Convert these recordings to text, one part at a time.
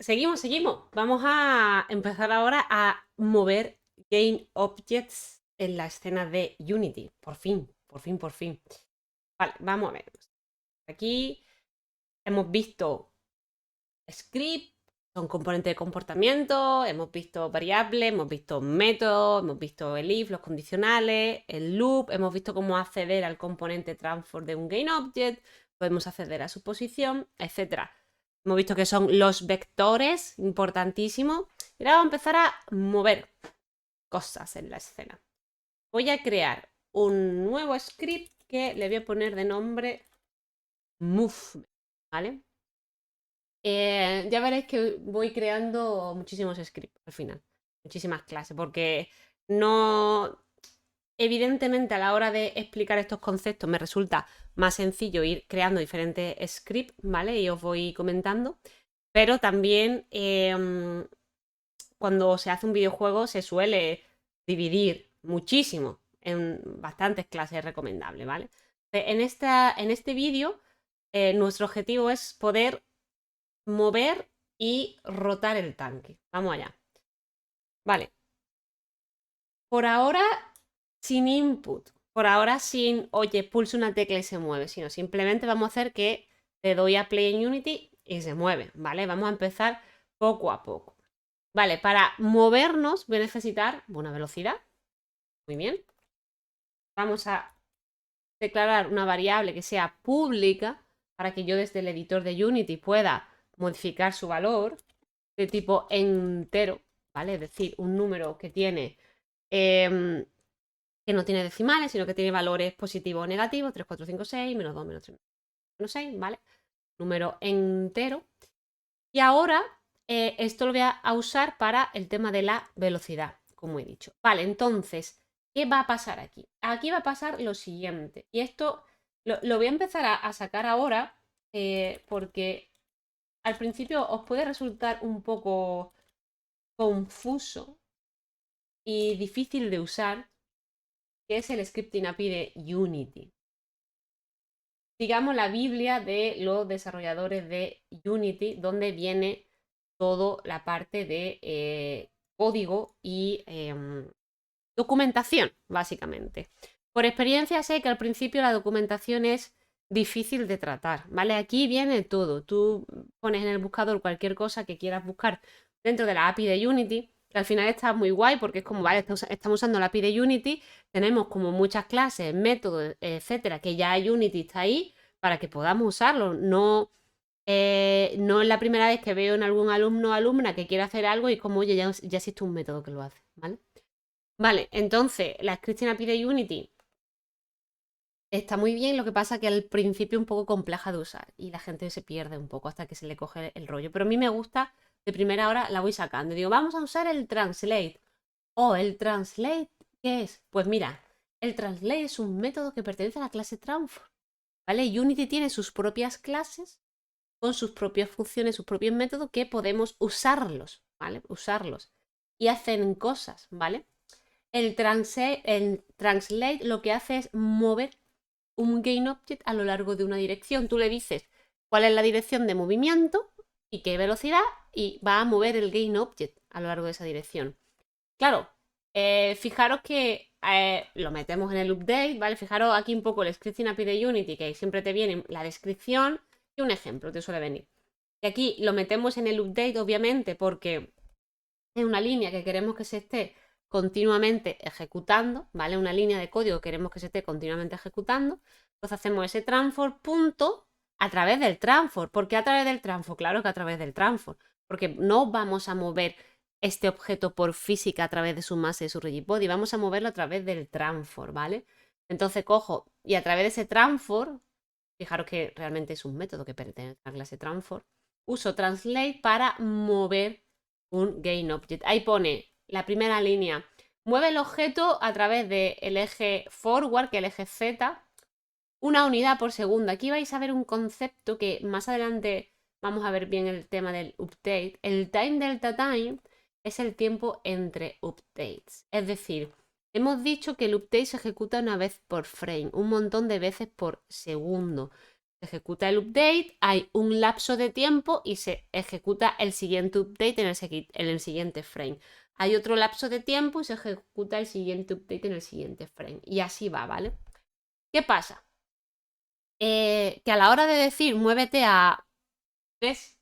seguimos. Vamos a empezar ahora a mover GameObjects en la escena de Unity. Por fin. Vale, vamos a ver. Aquí hemos visto script, son componentes de comportamiento, hemos visto variables, hemos visto métodos, hemos visto el if, los condicionales, el loop, hemos visto cómo acceder al componente transform de un GameObject, podemos acceder a su posición, etcétera. Hemos visto que son los vectores, importantísimo. Y ahora vamos a empezar a mover cosas en la escena. Voy a crear un nuevo script que le voy a poner de nombre movement, ¿vale? Ya veréis que voy creando muchísimos scripts al final, muchísimas clases, porque no, evidentemente a la hora de explicar estos conceptos me resulta más sencillo ir creando diferentes scripts, ¿vale? Y os voy comentando, pero también cuando se hace un videojuego se suele dividir muchísimo en bastantes clases recomendables, ¿vale? En este vídeo nuestro objetivo es poder mover y rotar el tanque. Vamos allá. Vale. Por ahora, sin input. Por ahora, sin, oye, pulso una tecla y se mueve. Sino simplemente vamos a hacer que le doy a play en Unity y se mueve. ¿Vale? Vamos a empezar poco a poco. Vale, para movernos voy a necesitar buena velocidad. Muy bien. Vamos a declarar una variable que sea pública para que yo desde el editor de Unity pueda modificar su valor de tipo entero, ¿vale? Es decir, un número que tiene que no tiene decimales, sino que tiene valores positivos o negativos, 3, 4, 5, 6, menos 2, menos 3, menos 6, ¿vale? Número entero. Y ahora esto lo voy a usar para el tema de la velocidad, como he dicho. Vale, entonces, ¿qué va a pasar aquí? Aquí va a pasar lo siguiente. Y esto lo voy a empezar a sacar ahora porque al principio os puede resultar un poco confuso y difícil de usar, que es el scripting API de Unity. Digamos la Biblia de los desarrolladores de Unity, donde viene toda la parte de código y documentación, básicamente. Por experiencia sé que al principio la documentación es difícil de tratar, ¿vale? Aquí viene todo. Tú pones en el buscador cualquier cosa que quieras buscar dentro de la API de Unity, que al final está muy guay porque es como, vale, estamos usando la API de Unity, tenemos como muchas clases, métodos, etcétera, que ya Unity está ahí para que podamos usarlo. No, no es la primera vez que veo en algún alumno o alumna que quiere hacer algo y como, oye, ya existe un método que lo hace, ¿vale? Vale, entonces la scripting API de Unity está muy bien, lo que pasa que al principio es un poco compleja de usar y la gente se pierde un poco hasta que se le coge el rollo. Pero a mí me gusta, de primera hora la voy sacando. Digo, vamos a usar el translate. Oh, ¿el translate qué es? Pues mira, el translate es un método que pertenece a la clase transform, ¿vale? Unity tiene sus propias clases con sus propias funciones, sus propios métodos que podemos usarlos, ¿vale? Usarlos. Y hacen cosas, ¿vale? El translate lo que hace es mover un GameObject a lo largo de una dirección. Tú le dices cuál es la dirección de movimiento y qué velocidad y va a mover el GameObject a lo largo de esa dirección. Claro, fijaros que lo metemos en el update, ¿vale? Fijaros aquí un poco el scripting API de Unity, que siempre te viene la descripción y un ejemplo, te suele venir. Y aquí lo metemos en el update, obviamente, porque es una línea que queremos que se esté continuamente ejecutando, ¿vale? Una línea de código que queremos que se esté continuamente ejecutando. Entonces hacemos ese transform punto a través del transform. ¿Por qué a través del transform? Claro que a través del transform, porque no vamos a mover este objeto por física a través de su masa y su rigid body, vamos a moverlo a través del transform, ¿vale? Entonces cojo y a través de ese transform, fijaros que realmente es un método que pertenece a la clase transform, uso translate para mover un GameObject. Ahí pone la primera línea. Mueve el objeto a través del eje forward, que es el eje Z, una unidad por segundo. Aquí vais a ver un concepto que más adelante vamos a ver bien el tema del update. El time delta time es el tiempo entre updates. Es decir, hemos dicho que el update se ejecuta una vez por frame, un montón de veces por segundo. Se ejecuta el update, hay un lapso de tiempo y se ejecuta el siguiente update en el siguiente frame. Hay otro lapso de tiempo y se ejecuta el siguiente update en el siguiente frame. Y así va, ¿vale? ¿Qué pasa? Que a la hora de decir muévete a 3,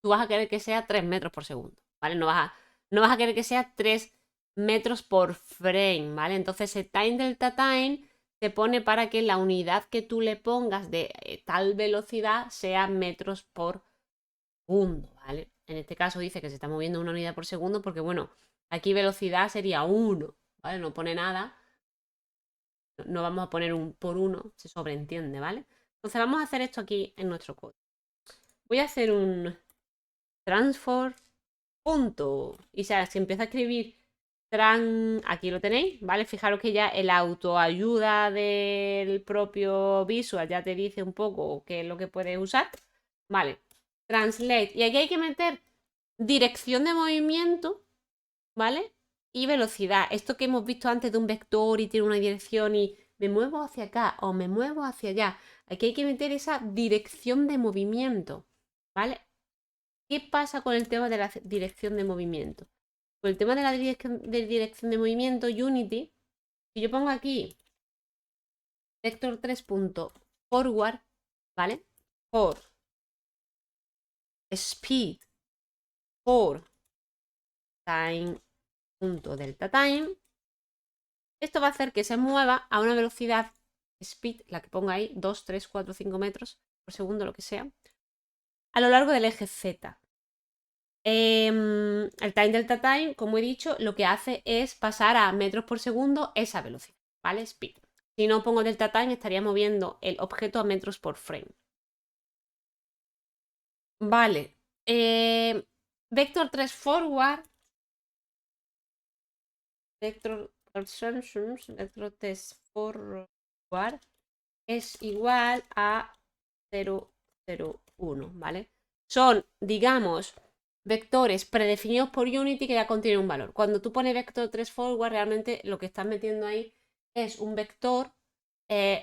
tú vas a querer que sea 3 metros por segundo, ¿vale? No vas a querer que sea 3 metros por frame, ¿vale? Entonces el time delta time se pone para que la unidad que tú le pongas de tal velocidad sea metros por segundo, ¿vale? En este caso dice que se está moviendo una unidad por segundo porque, bueno, aquí velocidad sería 1, ¿vale? No pone nada. No vamos a poner un por 1, se sobreentiende, ¿vale? Entonces vamos a hacer esto aquí en nuestro código. Voy a hacer un transform punto. Y si empieza a escribir aquí lo tenéis, ¿vale? Fijaros que ya el autoayuda del propio Visual ya te dice un poco qué es lo que puedes usar. Vale, translate. Y aquí hay que meter dirección de movimiento, ¿vale? Y velocidad. Esto que hemos visto antes de un vector y tiene una dirección y me muevo hacia acá o me muevo hacia allá. Aquí hay que meter esa dirección de movimiento, ¿vale? ¿Qué pasa con el tema de la dirección de movimiento? Con el tema de la dirección de movimiento, Unity, si yo pongo aquí vector 3.forward, ¿vale? For speed for time.delta time, esto va a hacer que se mueva a una velocidad speed, la que ponga ahí, 2, 3, 4, 5 metros por segundo, lo que sea, a lo largo del eje Z. El time delta time, como he dicho, lo que hace es pasar a metros por segundo esa velocidad, ¿vale? Speed. Si no pongo delta time, estaría moviendo el objeto a metros por frame. Vale. Vector 3 forward. Vector 3 forward es igual a 0, 0, 1, ¿vale? Son, digamos, vectores predefinidos por Unity que ya contienen un valor. Cuando tú pones vector 3 forward, realmente lo que estás metiendo ahí es un vector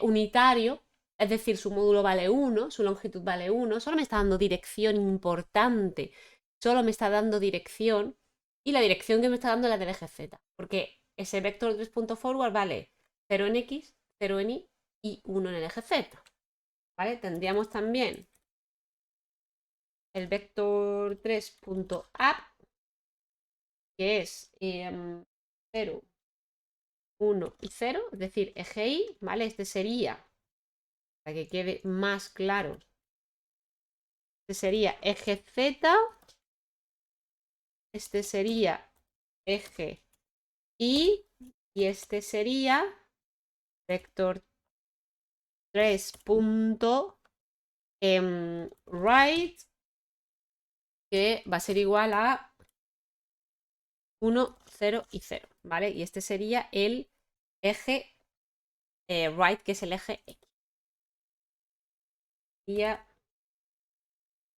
unitario, es decir, su módulo vale 1, su longitud vale 1, solo me está dando dirección importante, solo me está dando dirección, y la dirección que me está dando es la del eje Z, porque ese vector 3.forward vale 0 en X, 0 en Y y 1 en el eje Z, ¿vale? Tendríamos también el vector 3.up, que es 0, 1 y 0, es decir, eje Y, ¿vale? Este sería, para que quede más claro, este sería eje Z, este sería eje Y, y este sería vector 3.right, que va a ser igual a 1, 0 y 0, ¿vale? Y este sería el eje right, que es el eje X. Sería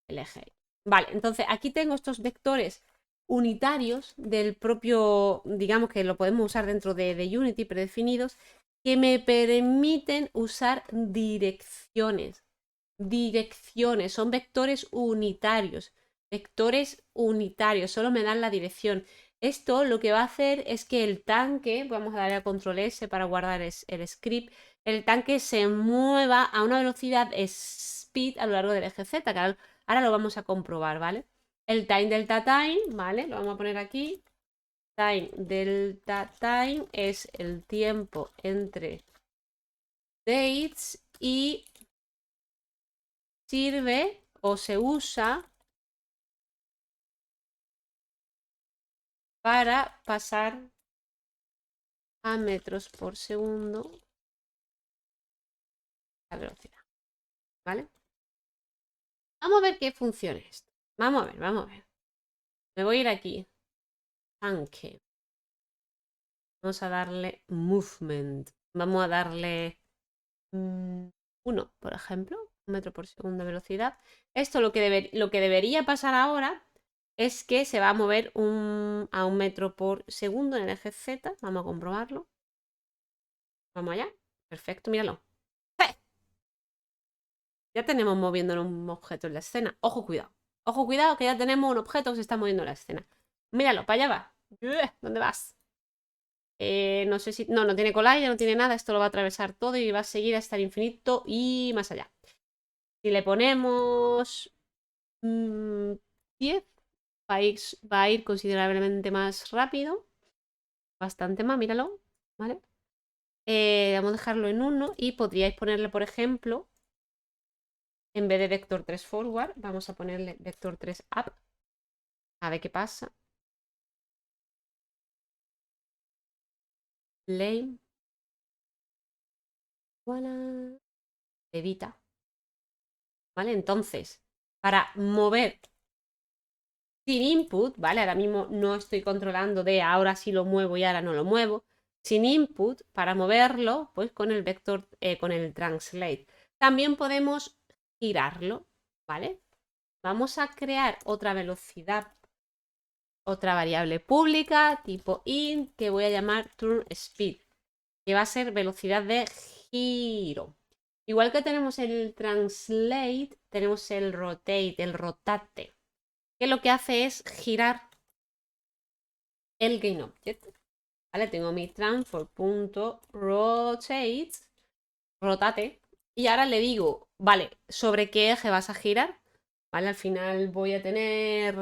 el eje X. Vale, entonces aquí tengo estos vectores unitarios del propio, digamos que lo podemos usar dentro de Unity predefinidos, que me permiten usar direcciones. Direcciones, son vectores unitarios. Vectores unitarios, solo me dan la dirección. Esto lo que va a hacer es que el tanque, vamos a darle a control S para guardar el script, el tanque se mueva a una velocidad speed a lo largo del eje Z, que ahora lo vamos a comprobar, ¿vale? El time delta time, ¿vale? Lo vamos a poner aquí. Time delta time es el tiempo entre dates y sirve o se usa para pasar a metros por segundo la velocidad, ¿vale? Vamos a ver qué funciona esto. Vamos a ver, vamos a ver. Me voy a ir aquí. Tanque. Vamos a darle movement. Vamos a darle 1, por ejemplo. 1 metro por segundo de velocidad. Esto lo que debería pasar ahora es que se va a mover a 1 metro por segundo en el eje Z. Vamos a comprobarlo. Vamos allá. Perfecto, míralo. Ya tenemos moviéndonos un objeto en la escena. Ojo, cuidado. Ojo, cuidado, que ya tenemos un objeto que se está moviendo en la escena. Míralo, para allá va. ¿Dónde vas? No sé si... No, no tiene collide, no tiene nada. Esto lo va a atravesar todo y va a seguir hasta el infinito y más allá. Si le ponemos 10, va a ir considerablemente más rápido. Bastante más, míralo. ¿Vale? Vamos a dejarlo en 1 y podríais ponerle, por ejemplo, en vez de vector 3 forward, vamos a ponerle vector 3 up. A ver qué pasa. Lane. Voilà. Evita. ¿Vale? Entonces, para mover sin input, ¿vale? Ahora mismo no estoy controlando de ahora sí lo muevo y ahora no lo muevo. Sin input, para moverlo, pues con el vector, con el translate. También podemos girarlo, ¿vale? Vamos a crear otra velocidad, otra variable pública tipo int que voy a llamar turn speed, que va a ser velocidad de giro. Igual que tenemos el translate, tenemos el rotate, el rotate, que lo que hace es girar el GainObject. ¿Vale? Tengo mi transform.rotate, rotate, y ahora le digo, vale, ¿sobre qué eje vas a girar? ¿Vale? Al final voy a tener,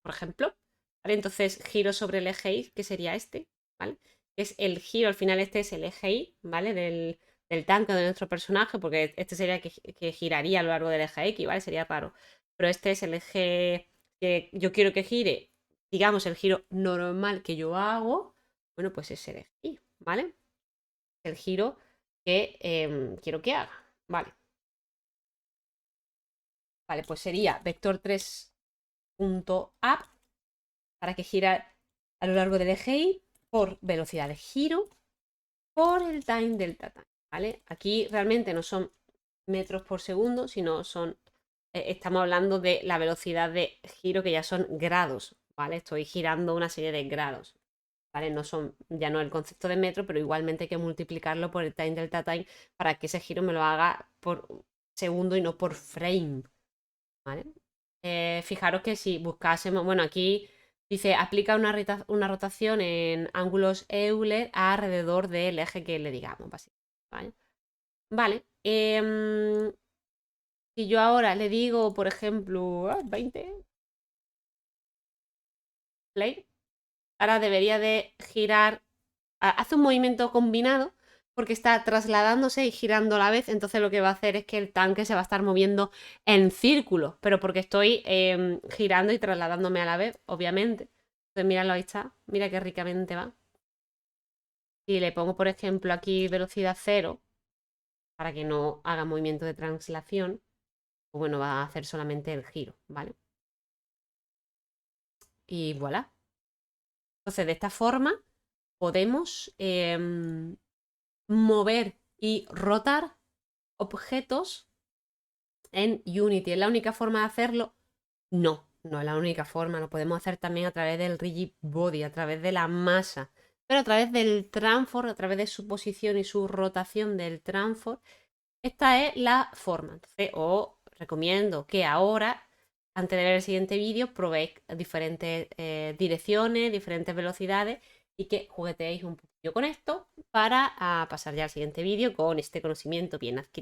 por ejemplo, ¿vale? Entonces giro sobre el eje Y, que sería este, ¿vale? Es el giro, al final este es el eje Y, ¿vale? Del tanque de nuestro personaje, porque este sería que giraría a lo largo del eje X, ¿vale? Sería raro. Pero este es el eje que yo quiero que gire, digamos, el giro normal que yo hago, bueno, pues es el eje Y, ¿vale? El giro que quiero que haga, ¿vale? Vale, pues sería vector 3.up para que gira a lo largo del eje Y por velocidad de giro por el time delta time, ¿vale? Aquí realmente no son metros por segundo, sino son, estamos hablando de la velocidad de giro que ya son grados, ¿vale? Estoy girando una serie de grados, ¿vale? No son, ya no el concepto de metro, pero igualmente hay que multiplicarlo por el time delta time para que ese giro me lo haga por segundo y no por frame, ¿vale? Fijaros que si buscásemos, bueno, aquí dice aplica una rotación en ángulos Euler alrededor del eje que le digamos, básicamente. Vale. Si yo ahora le digo, por ejemplo, 20, play, ahora debería de girar, hace un movimiento combinado porque está trasladándose y girando a la vez, entonces lo que va a hacer es que el tanque se va a estar moviendo en círculos, pero porque estoy girando y trasladándome a la vez, obviamente. Entonces míralo, ahí está, mira qué ricamente va. Si le pongo, por ejemplo, aquí velocidad 0, para que no haga movimiento de translación, pues bueno, va a hacer solamente el giro, ¿vale? Y voilà. Entonces, de esta forma podemos mover y rotar objetos en Unity. ¿Es la única forma de hacerlo? No, no es la única forma. Lo podemos hacer también a través del rigid body, a través de la masa, pero a través del transform, a través de su posición y su rotación del transform. Esta es la forma. Entonces, os recomiendo que ahora, antes de ver el siguiente vídeo, probéis diferentes direcciones, diferentes velocidades y que jugueteéis un poquillo con esto para pasar ya al siguiente vídeo con este conocimiento bien adquirido.